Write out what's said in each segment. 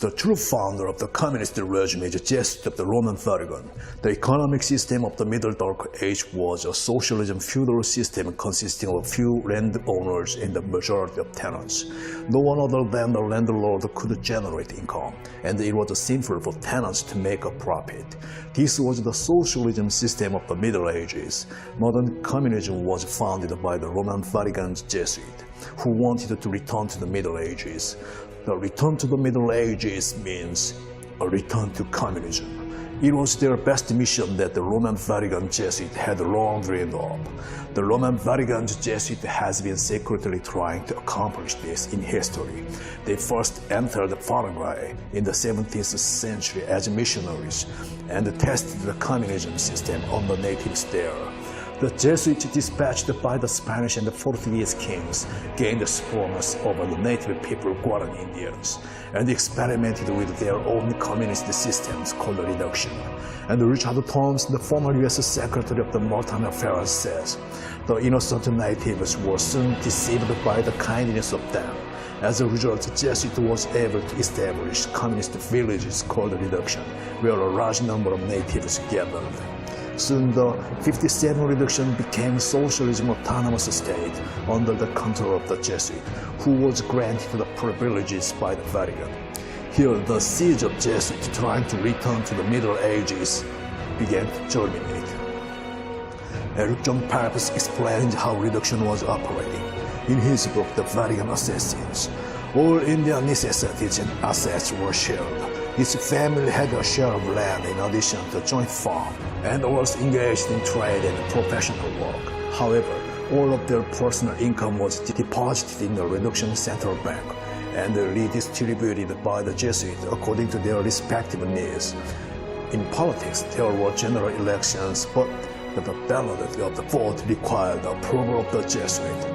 The true founder of the communist regime is a Jesuit of the Roman Vatican. The economic system of the Middle Dark Age was a socialism feudal system consisting of a few landowners and the majority of tenants. No one other than the landlord could generate income, and it was sinful for tenants to make a profit. This was the socialism system of the Middle Ages. Modern communism was founded by the Roman Vatican's Jesuit, who wanted to return to the Middle Ages. The return to the Middle Ages means a return to communism. It was their best mission that the Roman Vatican Jesuit had long dreamed of. The Roman Vatican Jesuit has been secretly trying to accomplish this in history. They first entered Paraguay in the 17th century as missionaries and tested the communism system on the natives there. The Jesuits, dispatched by the Spanish and the Portuguese kings, gained support over the native people, Guarani Indians, and experimented with their own communist systems called reduction. And Richard Thomas, the former U.S. Secretary of the Maritime Affairs, says, the innocent natives were soon deceived by the kindness of them. As a result, Jesuit was able to establish communist villages called reduction, where a large number of natives gathered. Soon the 57 reduction became socialism autonomous state under the control of the Jesuit, who was granted the privileges by the Vatican. Here the seeds of Jesuit trying to return to the Middle Ages began to germinate. Eric John Purpose explained how reduction was operating. In his book, The Vatican Assassins, all Indian necessities and assets were shared. Each family had a share of land in addition to a joint farm, and was engaged in trade and professional work. However, all of their personal income was deposited in the Reduction Central Bank and redistributed by the Jesuits according to their respective needs. In politics, there were general elections, but the ballot of the vote required the approval of the Jesuit.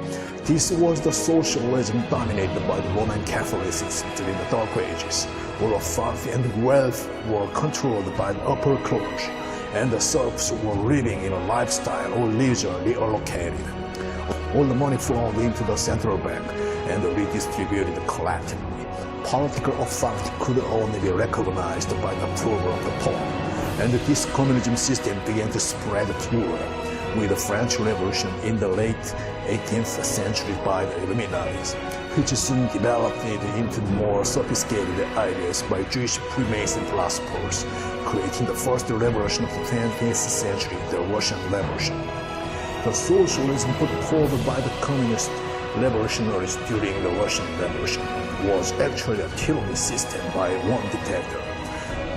This was the socialism dominated by the Roman Catholicism during the Dark Ages. All authority and wealth were controlled by the upper clergy, and the serfs were living in a lifestyle or leisure reallocated. All the money flowed into the central bank and redistributed collectively. Political authority could only be recognized by the approval of the Pope, and this communism system began to spread to Europe with the French Revolution in the late 18th century by the Illuminatis, which soon developed into more sophisticated ideas by Jewish Freemason philosophers, creating the first revolution of the 20th century, the Russian Revolution. The socialism put forward by the communist revolutionaries during the Russian Revolution was actually a tyranny system by one dictator,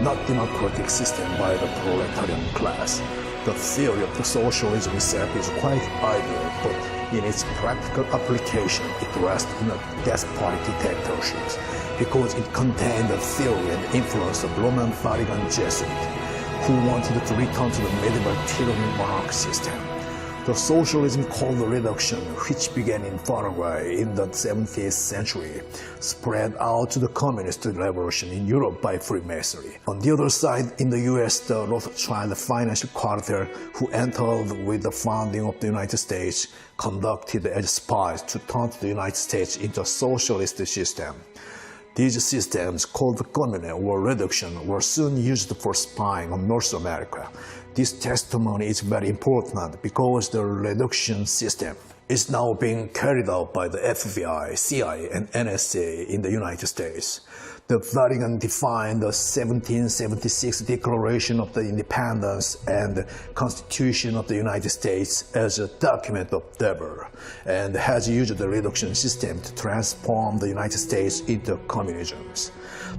not democratic system by the proletarian class. The theory of the socialism itself is quite ideal, but in its practical application, it rests in a despotic dictatorship because it contained the theory and influence of Roman Vatican Jesuit, who wanted to return to the medieval tyranny monarch system. The socialism called reduction, which began in Paraguay in the 17th century, spread out to the communist revolution in Europe by Freemasonry. On the other side, in the US, the Rothschild financial cartel, who entered with the founding of the United States, conducted as spies to turn the United States into a socialist system. These systems, called communism or reduction, were soon used for spying on North America. This testimony is very important because the reduction system is now being carried out by the FBI, CIA, and NSA in the United States. The Vatican defined the 1776 Declaration of the Independence and Constitution of the United States as a document of devil, and has used the reduction system to transform the United States into communism.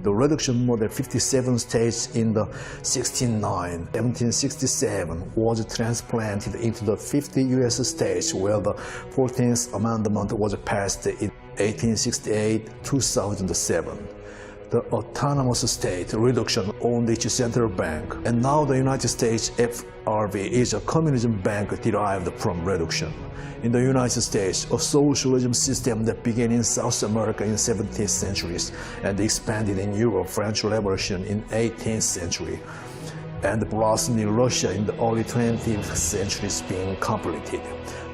The reduction model 57 states in the 1767 was transplanted into the 50 U.S. states, where the 14th Amendment was passed in 1868-2007. The autonomous state reduction owned its central bank, and now the United States FRB is a communism bank derived from reduction. In the United States, a socialism system that began in South America in 17th centuries and expanded in Europe, French Revolution in 18th century, and blossomed in Russia in the early 20th century is being completed.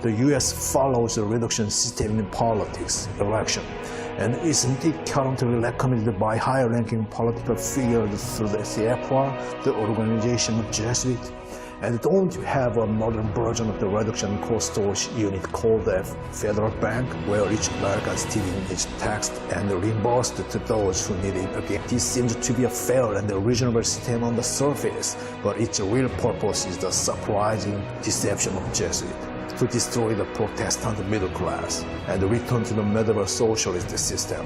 The US follows a reduction system in politics, election, And isn't it currently recommended by higher-ranking political figures through the CFR, the organization of Jesuit? And don't you have a modern version of the reduction cost storage unit called the Federal Bank, where each American citizen is taxed and reimbursed to those who need it again? This seems to be a fair and reasonable system on the surface, but its real purpose is the surprising deception of Jesuit to destroy the Protestant middle class and return to the medieval socialist system.